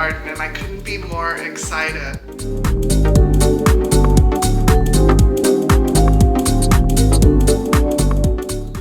garden, and I couldn't be more excited.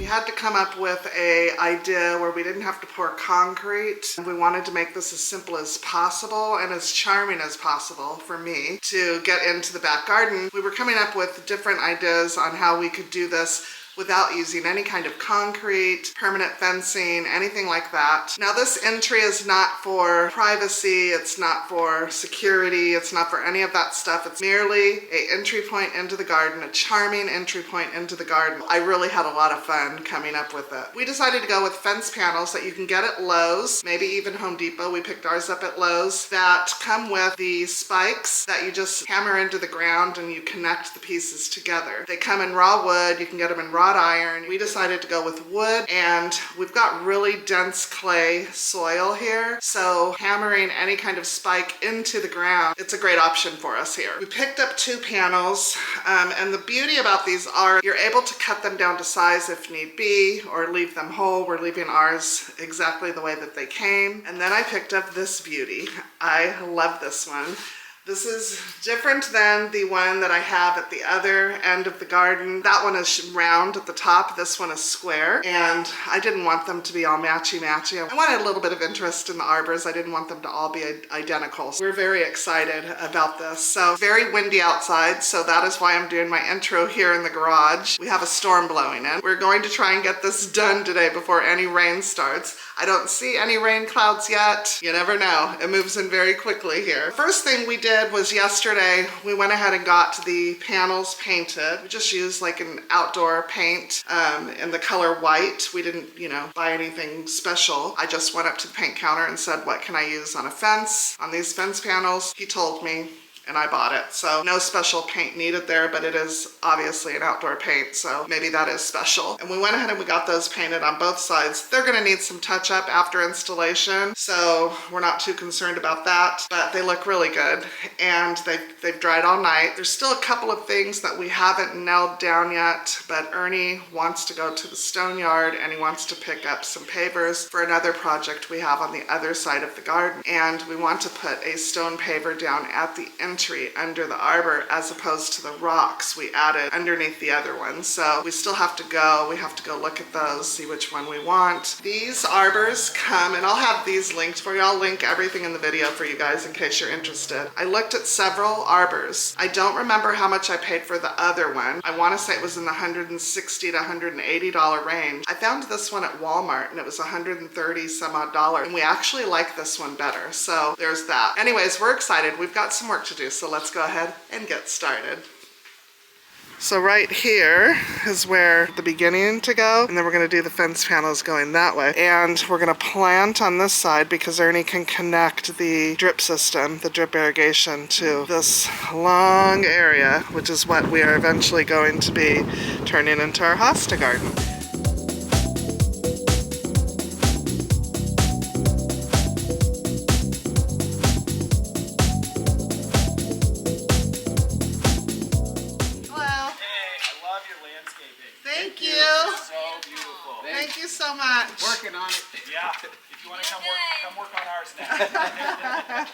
Had to come up with an idea where we didn't have to pour concrete. We wanted to make this as simple as possible and as charming as possible for me to get into the back garden. We were coming up with different ideas on how we could do this without using any kind of concrete, permanent fencing, anything like that. Now this entry is not for privacy, it's not for security, it's not for any of that stuff. It's merely an entry point into the garden, a charming entry point into the garden. I really had a lot of fun coming up with it. We decided to go with fence panels that you can get at Lowe's, maybe even Home Depot. We picked ours up at Lowe's, that come with the spikes that you just hammer into the ground and you connect the pieces together. They come in raw wood, you can get them in wrought iron. We decided to go with wood, and we've got really dense clay soil here, so hammering any kind of spike into the ground, it's a great option for us here. We picked up 2 panels, and the beauty about these are you're able to cut them down to size if need be, or leave them whole. We're leaving ours exactly the way that they came. And then I picked up this beauty. I love this one. This is different than the one that I have at the other end of the garden. That one is round at the top, this one is square, and I didn't want them to be all matchy-matchy. I wanted a little bit of interest in the arbors. I didn't want them to all be identical. So we're very excited about this. So very windy outside, so that is why I'm doing my intro here in the garage. We have a storm blowing in. We're going to try and get this done today before any rain starts. I don't see any rain clouds yet. You never know. It moves in very quickly here. First thing we did was yesterday, we went ahead and got the panels painted. We just used like an outdoor paint in the color white. We didn't, buy anything special. I just went up to the paint counter and said, what can I use on a fence, on these fence panels? He told me, and I bought it. So no special paint needed there, but it is obviously an outdoor paint, so maybe that is special. And we went ahead and we got those painted on both sides. They're gonna need some touch up after installation, so we're not too concerned about that, but they look really good. And they've dried all night. There's still a couple of things that we haven't nailed down yet, but Ernie wants to go to the stone yard and he wants to pick up some pavers for another project we have on the other side of the garden. And we want to put a stone paver down at the entry under the arbor as opposed to the rocks we added underneath the other one. So we still have to go. We have to go look at those, see which one we want. These arbors come, and I'll have these linked for you. I'll link everything in the video for you guys in case you're interested. I looked at several arbors. I don't remember how much I paid for the other one. I want to say it was in the $160 to $180 range. I found this one at Walmart and it was $130 some odd dollars, and we actually like this one better. So there's that. Anyways, we're excited. We've got some work to do, so let's go ahead and get started. So right here is where the beginning to go, and then we're going to do the fence panels going that way. And we're going to plant on this side because Ernie can connect the drip system, the drip irrigation, to this long area, which is what we are eventually going to be turning into our hosta garden. Thank you so much. Working on it. Yeah. If you want to come work on ours now.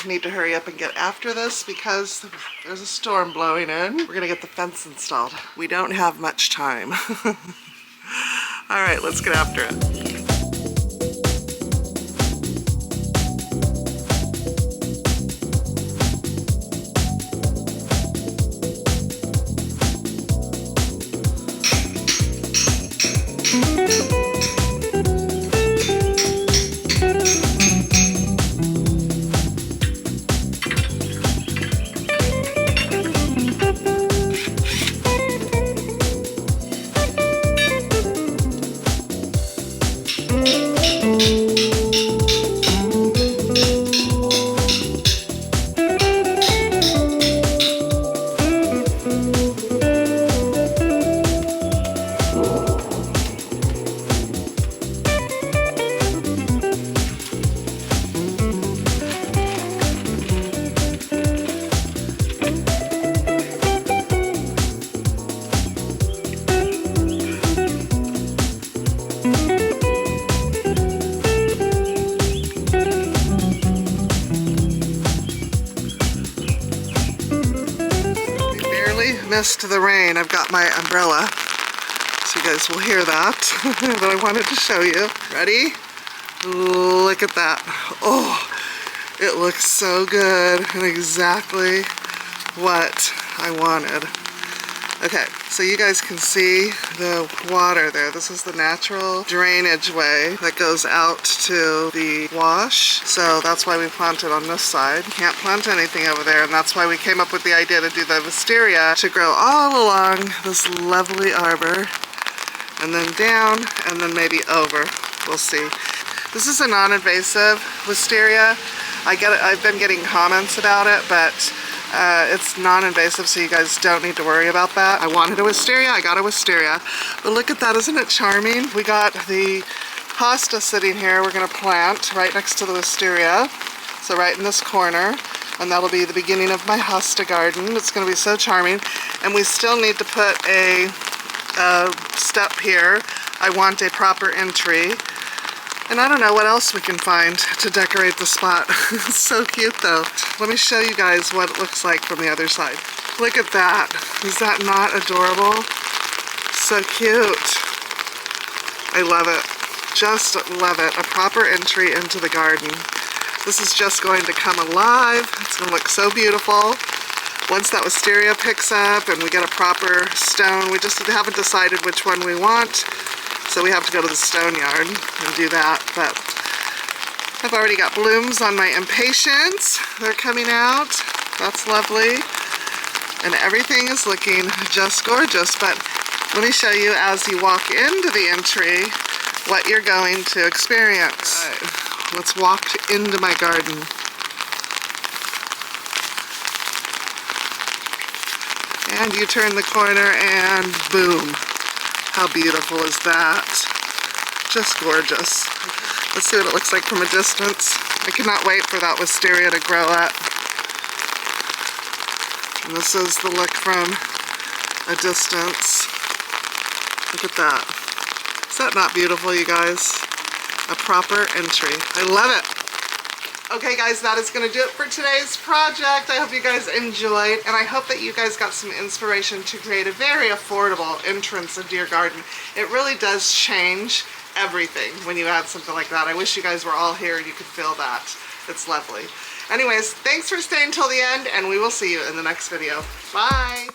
need to hurry up and get after this because there's a storm blowing in. We're gonna get the fence installed. We don't have much time. All right, let's get after it. Missed the rain. I've got my umbrella, so you guys will hear that. But I wanted to show you. Ready? Look at that. Oh, it looks so good and exactly what I wanted. Okay, so you guys can see the water there. This is the natural drainage way that goes out to the wash. So that's why we planted on this side. Can't plant anything over there, and that's why we came up with the idea to do the wisteria to grow all along this lovely arbor, and then down, and then maybe over. We'll see. This is a non-invasive wisteria. I've been getting comments about it, but it's non-invasive, so you guys don't need to worry about that. I wanted a wisteria, I got a wisteria. But look at that, isn't it charming? We got the hosta sitting here, we're gonna plant right next to the wisteria. So right in this corner, and that'll be the beginning of my hosta garden. It's gonna be so charming. And we still need to put a step here. I want a proper entry. And I don't know what else we can find to decorate the spot. It's so cute though. Let me show you guys what it looks like from the other side. Look at that. Is that not adorable? So cute. I love it. Just love it. A proper entry into the garden. This is just going to come alive. It's going to look so beautiful. Once that wisteria picks up and we get a proper stone, we just haven't decided which one we want. So we have to go to the stone yard and do that, but I've already got blooms on my impatiens. They're coming out. That's lovely. And everything is looking just gorgeous, but let me show you as you walk into the entry what you're going to experience. All right, let's walk into my garden. And you turn the corner and boom. How beautiful is that? Just gorgeous. Let's see what it looks like from a distance. I cannot wait for that wisteria to grow up. And this is the look from a distance. Look at that. Is that not beautiful, you guys? A proper entry. I love it. Okay guys, that is going to do it for today's project. I hope you guys enjoyed, and I hope that you guys got some inspiration to create a very affordable entrance into your garden. It really does change everything when you add something like that. I wish you guys were all here and you could feel that. It's lovely. Anyways, thanks for staying till the end, and we will see you in the next video. Bye!